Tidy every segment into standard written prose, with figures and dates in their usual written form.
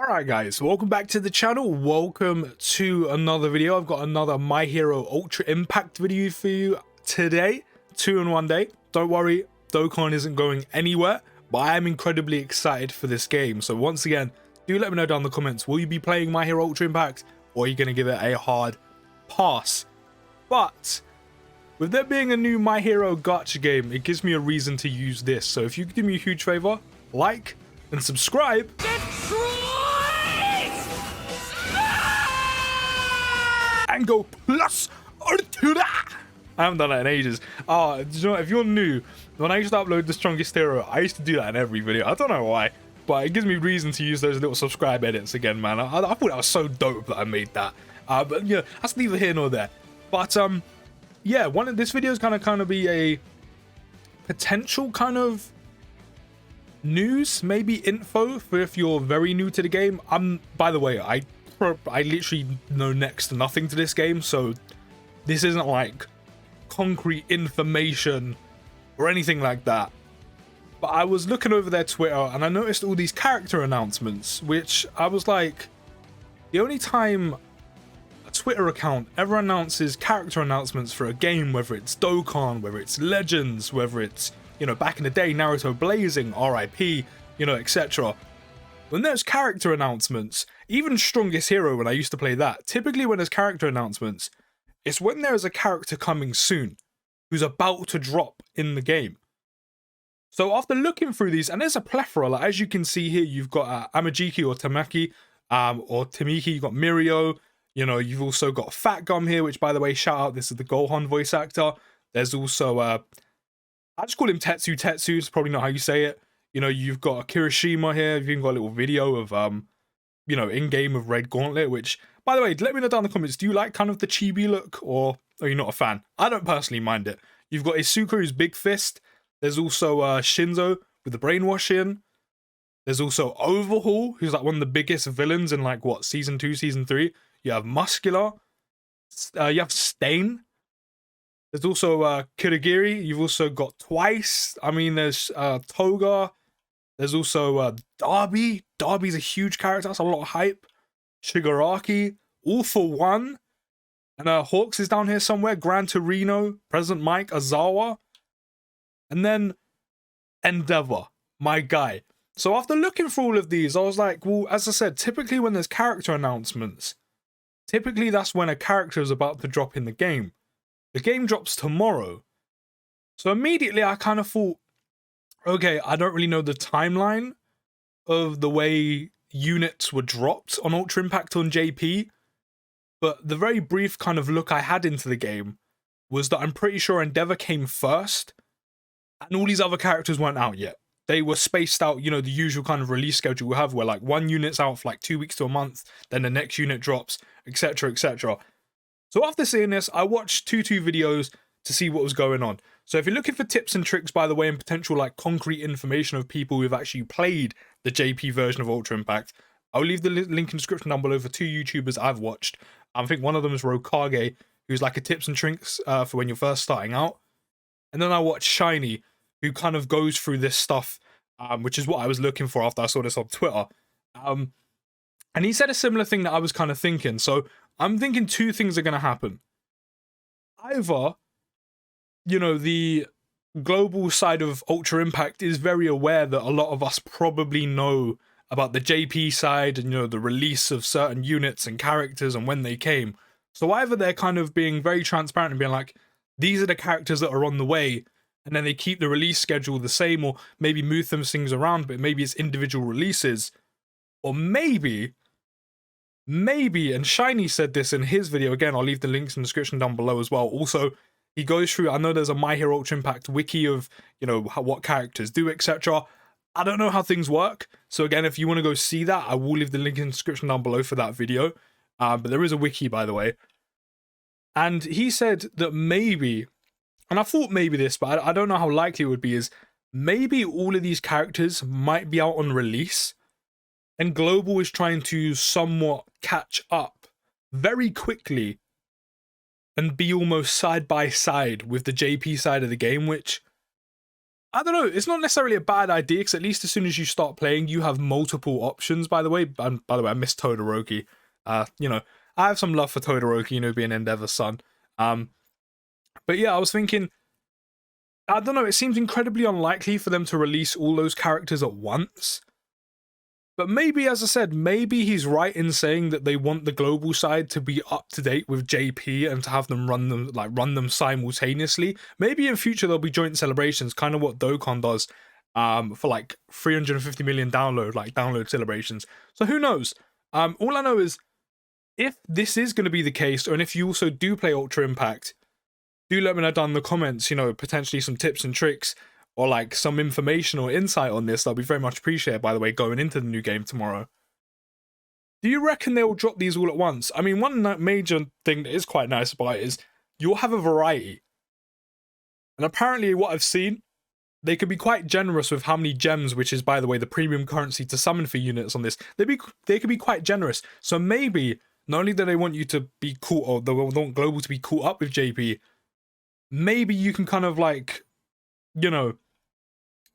Alright guys, welcome back to the channel. Welcome to another video. I've got another My Hero Ultra Impact video for you today. 2 in 1 day. Don't worry, Dokkan isn't going anywhere, but I am incredibly excited for this game. So once again, do let me know down in the comments, will you be playing My Hero Ultra Impact, or are you going to give it a hard pass? But with there being a new My Hero gacha game, it gives me a reason to use this. So if you could do me a huge favor, like and subscribe. And go plus Ultra. I haven't done that in ages. Do you know what? If you're new, when I used to upload the strongest hero, I used to do that in every video. I don't know why, but it gives me reason to use those little subscribe edits again, man. I thought that was so dope that I made that. But yeah, that's neither here nor there. But yeah, this video is gonna kind of be a potential kind of news, maybe info for if you're very new to the game. By the way, I literally know next to nothing to this game, so this isn't like concrete information or anything like that. But I was looking over their Twitter and I noticed all these character announcements, which I was like, the only time a Twitter account ever announces character announcements for a game, whether it's Dokkan, whether it's Legends, whether it's, you know, back in the day, Naruto Blazing, RIP, you know, etc. When there's character announcements, even Strongest Hero, when I used to play that, typically when there's character announcements, it's when there's a character coming soon who's about to drop in the game. So after looking through these, and there's a plethora, like as you can see here, you've got Amajiki or Tamaki, or Tamiki, you've got Mirio, you know, you've also got Fat Gum here, which by the way, shout out, this is the Gohan voice actor. There's also, I just call him Tetsu. Tetsu is probably not how you say it. You know, you've got Kirishima here. You've even got a little video of, you know, in-game of Red Gauntlet, which, by the way, let me know down in the comments, do you like kind of the chibi look, or are you not a fan? I don't personally mind it. You've got Isuka, who's Big Fist. There's also Shinzo with the brainwashing. There's also Overhaul, who's like one of the biggest villains in like, what, Season 2, Season 3. You have Muscular. You have Stain. There's also Kirigiri. You've also got Twice. I mean, there's Toga. There's also Darby. Darby's a huge character. That's a lot of hype. Shigaraki. All for One. And Hawks is down here somewhere. Gran Torino. President Mike. Azawa. And then Endeavor. My guy. So after looking through all of these, I was like, well, as I said, typically when there's character announcements, typically that's when a character is about to drop in the game. The game drops tomorrow. So immediately I kind of thought, okay, I don't really know the timeline of the way units were dropped on Ultra Impact on JP, but the very brief kind of look I had into the game was that I'm pretty sure Endeavor came first, and all these other characters weren't out yet. They were spaced out, you know, the usual kind of release schedule we have, where like one unit's out for like 2 weeks to a month, then the next unit drops, etc, etc. So after seeing this, I watched two videos to see what was going on. So if you're looking for tips and tricks, by the way, and potential like concrete information of people who've actually played the JP version of Ultra Impact, I'll leave the link in the description down below for 2 YouTubers I've watched. I think one of them is RoKage, who's like a tips and tricks for when you're first starting out. And then I watched ShineyS, who kind of goes through this stuff, which is what I was looking for after I saw this on Twitter. And he said a similar thing that I was kind of thinking. So I'm thinking 2 things are going to happen. Either, you know, the global side of Ultra Impact is very aware that a lot of us probably know about the JP side and, you know, the release of certain units and characters and when they came. So either they're kind of being very transparent and being like, these are the characters that are on the way, and then they keep the release schedule the same, or maybe move them things around, but maybe it's individual releases. Or maybe, and ShineyS said this in his video, again, I'll leave the links in the description down below as well. Also, he goes through, I know there's a My Hero Ultra Impact wiki of, you know, what characters do, etc. I don't know how things work. So again, if you want to go see that, I will leave the link in the description down below for that video. But there is a wiki, by the way. And he said that maybe, and I thought maybe this, but I don't know how likely it would be, is maybe all of these characters might be out on release, and Global is trying to somewhat catch up very quickly and be almost side by side with the JP side of the game, which I don't know, it's not necessarily a bad idea, because at least as soon as you start playing, you have multiple options, by the way. And by the way, I miss Todoroki. You know, I have some love for Todoroki, you know, being Endeavor's son. But yeah, I was thinking, I don't know, it seems incredibly unlikely for them to release all those characters at once. But maybe, as I said, maybe he's right in saying that they want the global side to be up to date with JP and to have them run them simultaneously. Maybe in future there'll be joint celebrations, kind of what Dokkan does, for like 350 million download celebrations. So who knows? All I know is, if this is going to be the case, and if you also do play Ultra Impact, do let me know down in the comments, you know, potentially some tips and tricks, or like some information or insight on this. That'll be very much appreciated, by the way, going into the new game tomorrow. Do you reckon they'll drop these all at once? I mean, one major thing that is quite nice about it is you'll have a variety. And apparently what I've seen, they could be quite generous with how many gems, which is, by the way, the premium currency to summon for units on this. They could be quite generous. So maybe, not only do they want you to be caught, or they want Global to be caught up with JP, maybe you can kind of like, you know,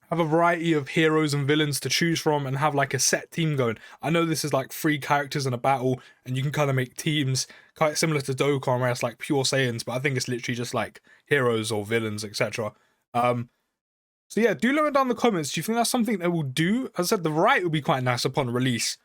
have a variety of heroes and villains to choose from and have like a set team going. I know this is like 3 characters in a battle, and you can kind of make teams quite similar to Dokkan, where it's like pure Saiyans, but I think it's literally just like heroes or villains, etc. So yeah, do let me down in the comments. Do you think that's something they will do? As I said, the variety will be quite nice upon release,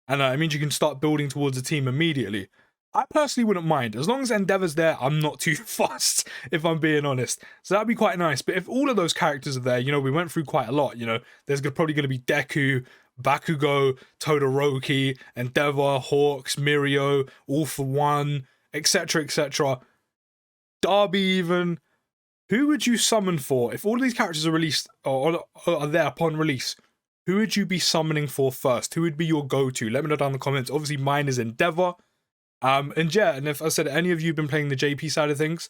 and it means you can start building towards a team immediately. I personally wouldn't mind. As long as Endeavor's there, I'm not too fussed, if I'm being honest. So that'd be quite nice. But if all of those characters are there, you know, we went through quite a lot, you know. There's probably going to be Deku, Bakugo, Todoroki, Endeavor, Hawks, Mirio, All For One, etc, etc. Darby even. Who would you summon for? If all of these characters are released, or are there upon release, who would you be summoning for first? Who would be your go-to? Let me know down in the comments. Obviously, mine is Endeavor. And yeah, and if I said any of you have been playing the JP side of things,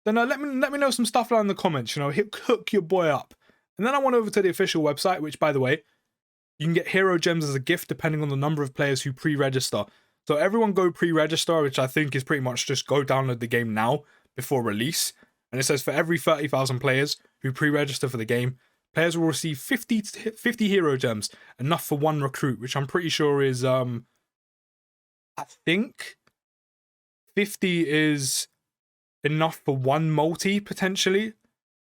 then let me know some stuff down in the comments, you know, hook your boy up. And then I went over to the official website, which, by the way, you can get hero gems as a gift depending on the number of players who pre-register. So everyone go pre-register, which I think is pretty much just go download the game now before release. And it says for every 30,000 players who pre-register for the game, players will receive 50 hero gems, enough for 1 recruit, which I'm pretty sure is I think 50 is enough for 1 multi, potentially.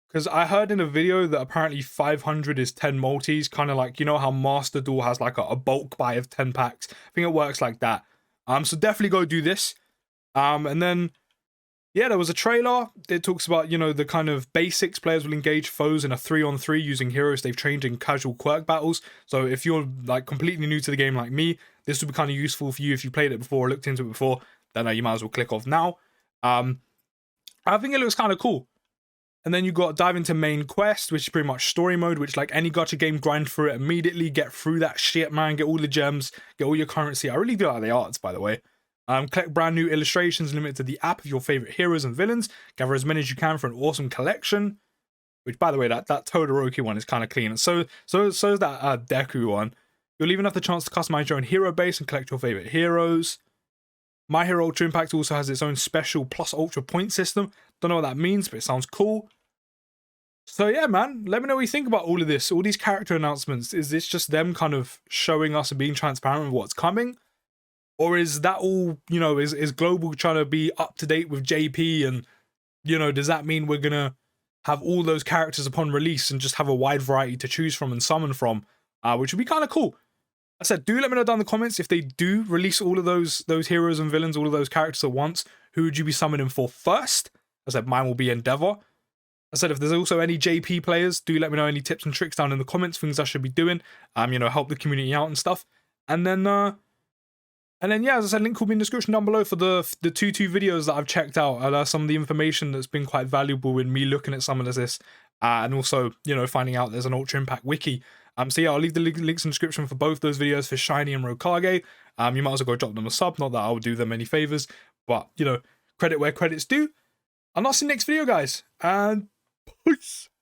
Because I heard in a video that apparently 500 is 10 multis, kind of like, you know how Master Duel has like a bulk buy of 10 packs. I think it works like that. So definitely go do this. And then, yeah, there was a trailer. It talks about, you know, the kind of basics. Players will engage foes in a 3-on-3 using heroes they've trained in casual quirk battles. So if you're like completely new to the game like me, this would be kind of useful for you if you played it before or looked into it before. Then you might as well click off now. I think it looks kind of cool. And then you got dive into main quest, which is pretty much story mode, which like any gacha game, grind through it immediately, get through that shit, man, get all the gems, get all your currency. I really do like the arts, by the way. Collect brand new illustrations limited to the app of your favorite heroes and villains. Gather as many as you can for an awesome collection. Which, by the way, that Todoroki one is kind of clean. And so is that Deku one. You'll even have the chance to customize your own hero base and collect your favorite heroes. My Hero Ultra Impact also has its own special plus ultra point system. Don't know what that means, but it sounds cool. So yeah, man, let me know what you think about all of this. All these character announcements. Is this just them kind of showing us and being transparent with what's coming? Or is that all, you know, is Global trying to be up to date with JP? And, you know, does that mean we're going to have all those characters upon release and just have a wide variety to choose from and summon from? Which would be kind of cool. I said, do let me know down in the comments if they do release all of those heroes and villains, all of those characters at once. Who would you be summoning for first? I said, mine will be Endeavor. I said, if there's also any JP players, do let me know any tips and tricks down in the comments, things I should be doing. You know, help the community out and stuff. And then yeah, as I said, link will be in the description down below for the 2 videos that I've checked out. Some of the information that's been quite valuable in me looking at some of this, and also, you know, finding out there's an Ultra Impact wiki. So yeah, I'll leave the links in the description for both those videos for ShineyS and RoKage. You might as well go drop them a sub. Not that I would do them any favors, but, you know, credit where credit's due. And I'll see you next video, guys. And peace.